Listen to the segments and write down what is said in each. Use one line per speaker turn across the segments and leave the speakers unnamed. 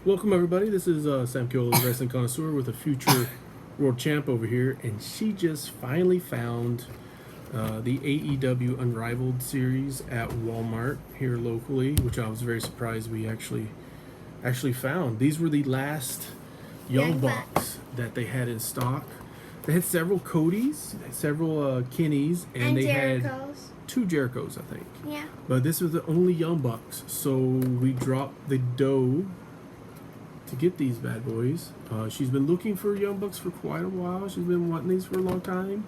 Welcome everybody. This is Sam Kyola, the Wrestling Connoisseur, with a future world champ over here, and she just finally found the AEW Unrivaled series at Walmart here locally, which I was very surprised we actually found. These were the last Young Bucks that they had in stock. They had several Codys, several Kinnys, and they
Jerichos.
had 2 Jerichos, I think.
Yeah.
But this was the only Young Bucks, so we dropped the dough to get these bad boys. She's been looking for Young Bucks for quite a while. She's been wanting these for a long time.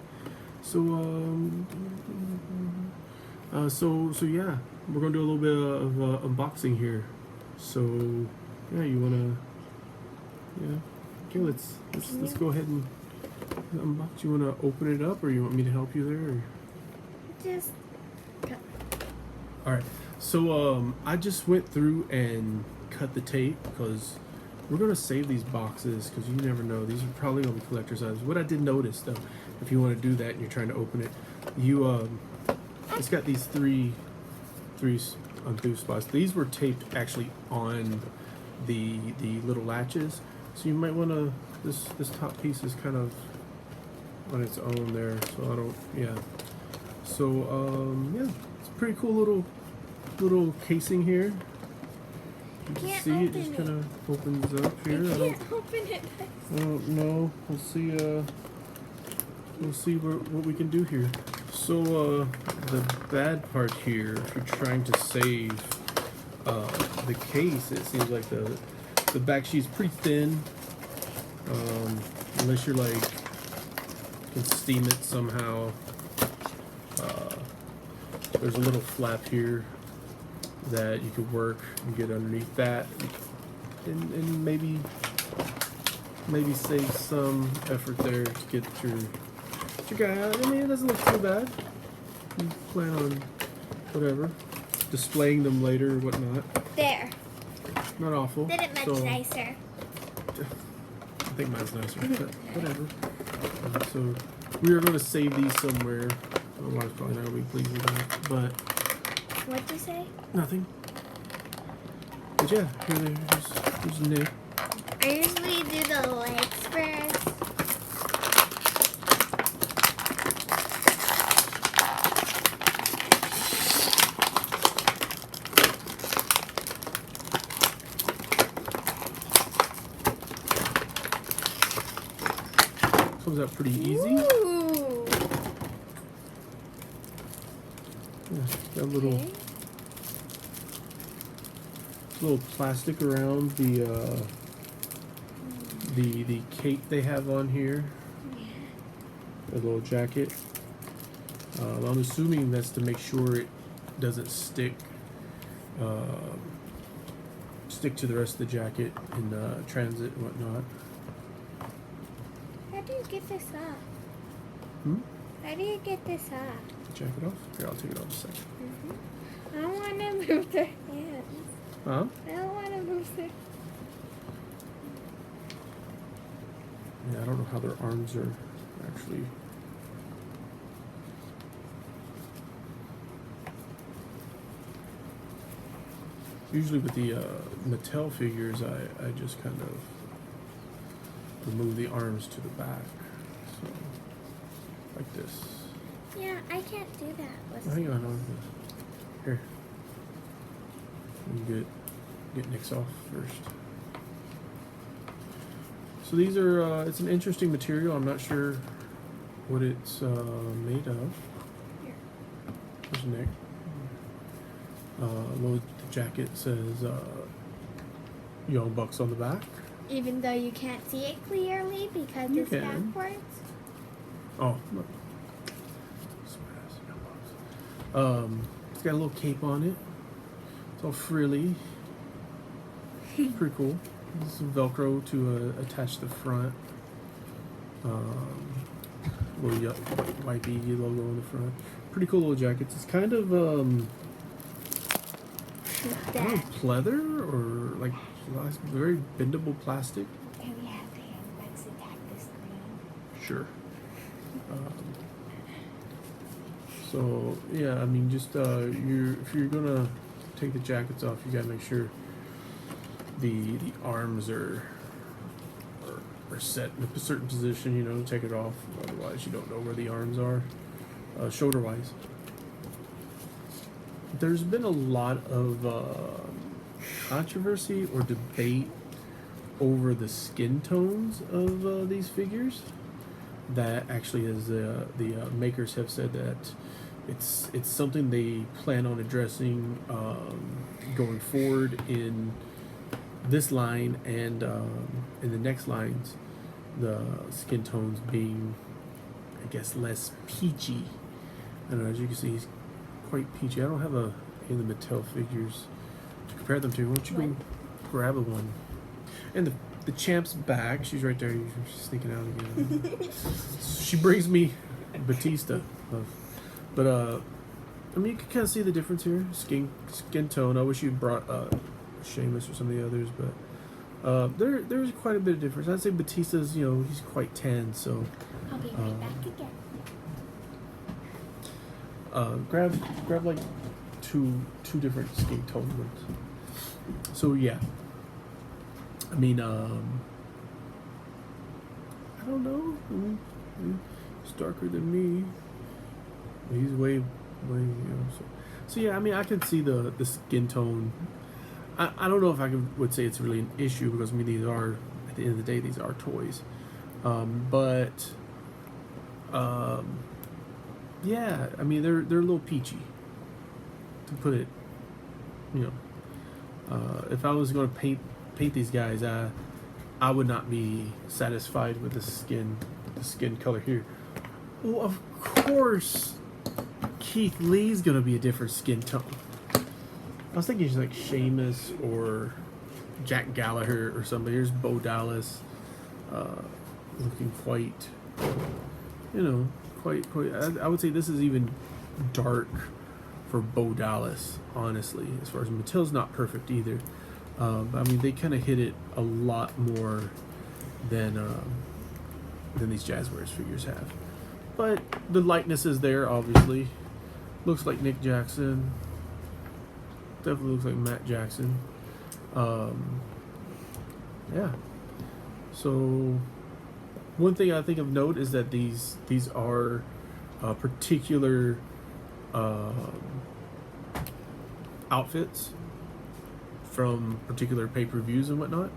So yeah, we're gonna do a little bit of unboxing here. So yeah, you wanna okay, let's go ahead and unbox. You wanna open it up, or you want me to help you there? Or?
Just.
All right. So I just went through and cut the tape because we're gonna save these boxes because you never know. These are probably gonna be collector's items. What I did notice though, if you want to do that and you're trying to open it, you it's got these three undo spots. These were taped actually on the little latches, so you might want to. This top piece is kind of on its own there, so I don't. Yeah. So yeah, it's a pretty cool little casing here. You can see it just kind of opens up here.
I can't open it.
I don't know. We'll see. We'll see what we can do here. So the bad part here, if you're trying to save the case, it seems like the back sheet's pretty thin. Unless you're like can steam it somehow. There's a little flap here that you could work and get underneath that, and maybe save some effort there to get your guy out. I mean, it doesn't look too bad. You plan on whatever displaying them later or whatnot.
There.
Not awful.
Did it much nicer?
I think mine's nicer, but whatever. So we are going to save these somewhere. My wife's probably not going to be pleased with that, but.
What'd you say?
Nothing. But yeah, here's Nick.
I usually do the legs first.
Comes out pretty easy.
Ooh.
Yeah, got a little plastic around the cape they have on here. A little jacket. I'm assuming that's to make sure it doesn't stick to the rest of the jacket in transit and whatnot.
How do you get this off? How do you get this off?
Jacket off? Here, I'll take it off a second.
I don't want to move their hands.
Huh?
I don't want to move their.
Yeah, I don't know how their arms are actually. Usually with the Mattel figures, I just kind of remove the arms to the back, so like this.
Yeah, I can't do that.
Hang on. Here. You get Nick's off first. So these are, it's an interesting material. I'm not sure what it's made of. There's Nick. The jacket says Young Bucks on the back.
Even though you can't see it clearly because
You
it's
can.
backwards.
Oh, look. It's got a little cape on it. It's all frilly. Pretty cool. There's some Velcro to attach the front. Little YB logo on the front. Pretty cool little jackets. It's kind of I don't know, pleather or like very bendable plastic.
Can we have the unbox attack the screen?
Sure. So yeah, I mean, just if you're gonna take the jackets off, you gotta make sure the arms are set in a certain position. You know, take it off. Otherwise, you don't know where the arms are, shoulder wise. There's been a lot of controversy or debate over the skin tones of these figures. That actually is the makers have said that it's something they plan on addressing going forward in this line and in the next lines, the skin tones being, I guess, less peachy. I don't know, as you can see, he's quite peachy. I don't have any of the Mattel figures to compare them to. Why don't you go grab a one? And the champ's back. She's right there. She's sneaking out again. She brings me Batista. But I mean, you can kind of see the difference here. Skin tone. I wish you brought Sheamus or some of the others, but there's quite a bit of difference. I'd say Batista's, he's quite tan, so
I'll be right back again.
grab like two different skin tone ones. So yeah, I mean, I don't know. He's darker than me. He's way, so yeah. I mean, I can see the skin tone. I don't know if I would say it's really an issue because, I mean, these are, at the end of the day, these are toys. Yeah, I mean, they're a little peachy, to put it, if I was going to paint these guys, I would not be satisfied with the skin color here. Well, of course, Keith Lee's going to be a different skin tone. I was thinking like Sheamus or Jack Gallagher or somebody. Here's Bo Dallas, looking quite, quite. I would say this is even dark for Bo Dallas, honestly. As far as Mattel's not perfect either. I mean, they kind of hit it a lot more than these Jazzwares figures have. But the lightness is there, obviously. Looks like Nick Jackson. Definitely looks like Matt Jackson. Yeah. So one thing I think of note is that these are particular outfits from particular pay-per-views and whatnot.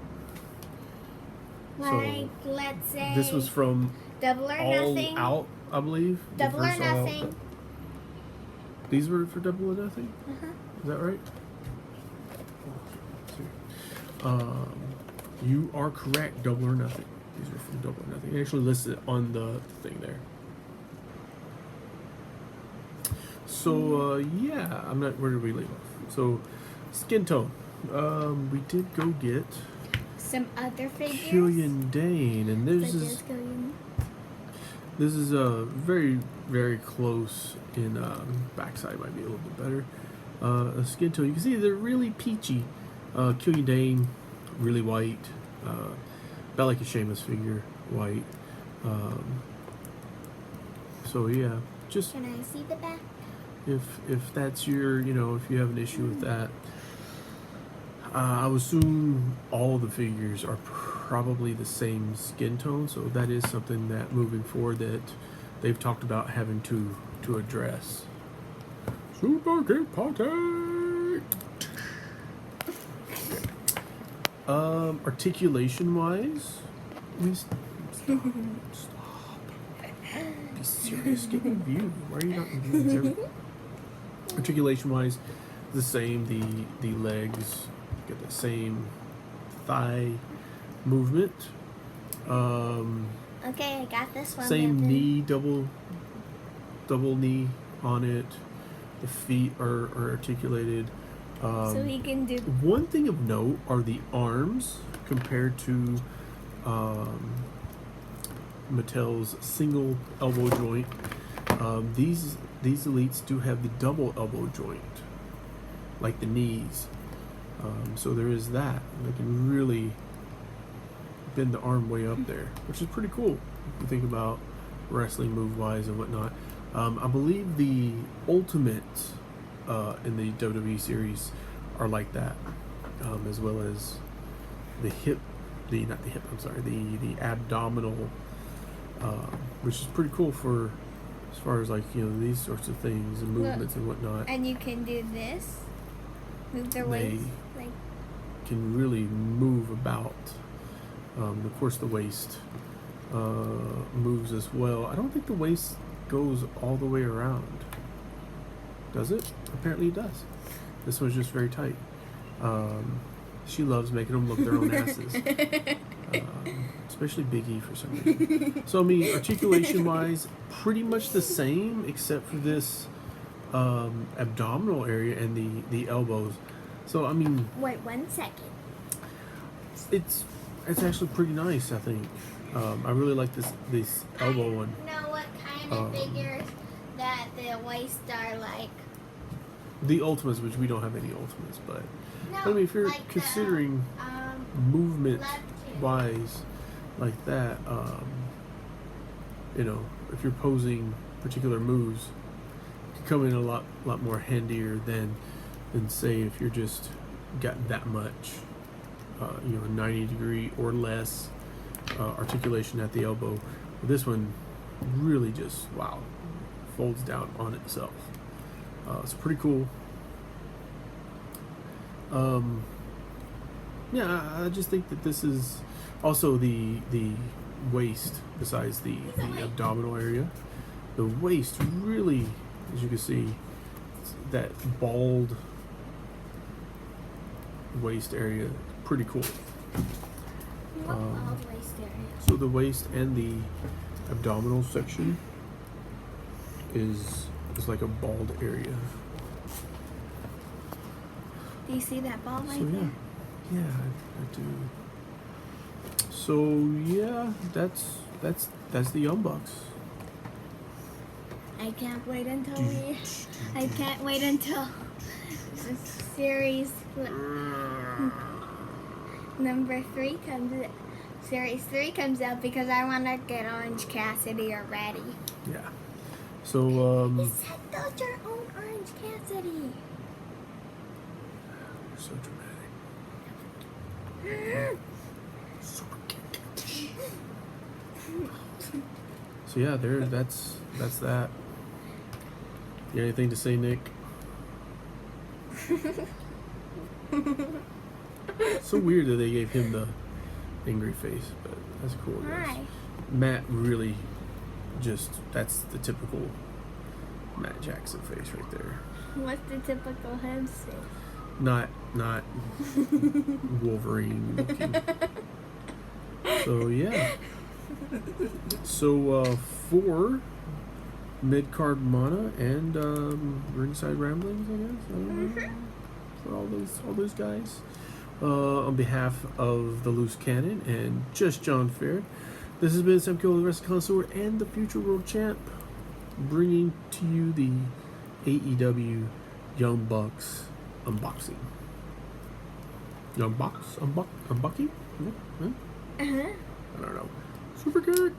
Like, let's say
this was from
Double or
All
Nothing.
Out, I believe.
Double or Nothing.
These were for Double or Nothing?
Uh-huh.
Is that right? You are correct. Double or Nothing. These are from Double or Nothing. It actually listed on the thing there. So yeah, I'm not. Where did we leave off? So skin tone. We did go get
Some other figures.
Killian Dane, and this is very, very close in backside. Might be a little bit better. A skin tone. You can see they're really peachy. Killian Dane, really white. About like a Sheamus figure, white. So yeah, just.
Can I see the back?
If that's your, if you have an issue with that, I would assume all the figures are probably the same skin tone, so that is something that moving forward that they've talked about having to address. Super Geek Party! Articulation wise, stop. Be serious, get a view. Why are you not reviewing everything? Articulation wise, the same. The legs get the same thigh movement.
Okay, I got this one.
Same knee, double knee on it. The feet are articulated.
So he can do.
One thing of note are the arms compared to Mattel's single elbow joint. These elites do have the double elbow joint, like the knees. So there is that. They can really bend the arm way up there, which is pretty cool if you think about wrestling move-wise and whatnot. I believe the Ultimate in the WWE series are like that, as well as hip, not the hip. I'm sorry, the abdominal, which is pretty cool for as far as like these sorts of things and movements and whatnot.
And you can do this, move their waist, like
can really move about. Of course, the waist moves as well. I don't think the waist goes all the way around. Does it? Apparently it does. This one's just very tight. She loves making them look their own asses. Especially Big E for some reason. So I mean, articulation wise, pretty much the same except for this abdominal area and the elbows. So I mean,
wait 1 second.
It's actually pretty nice, I think. I really like this elbow one.
I don't know what kind of figures that the waist are like.
The Ultimates, which we don't have any Ultimates, but
No,
I mean, if you're
like
considering movement wise like that, if you're posing particular moves, it can come in a lot more handier than say if you're just got that much 90 degree or less articulation at the elbow. But this one really just folds down on itself. It's pretty cool. I just think that this is also the waist, besides the abdominal area. The waist really, as you can see, that bald waist area, pretty cool.
Bald waist area.
So the waist and the abdominal section is like a bald area.
Do you see that ball right
So
there?
yeah, I do. So yeah, that's the Young Bucks.
I can't wait until series number 3 comes. Series 3 comes out because I want to get Orange Cassidy already.
Yeah. So
You said those your own Orange Cassidy.
You're so dramatic. Super cute. So yeah, that's that. You got anything to say, Nick? So weird that they gave him the angry face, but that's cool.
Why?
Matt really that's the typical Matt Jackson face right there.
What's the typical head face?
Not Wolverine looking. So yeah. So for mid-card Mana and ringside ramblings, I guess. For all those guys. On behalf of the Loose Cannon and just John Fair, this has been Sam Kill, the Wrestling Connoisseur and the Future World Champ, bringing to you the AEW Young Bucks unboxing. Young Bucks unbucking? Huh? I don't know. Super good.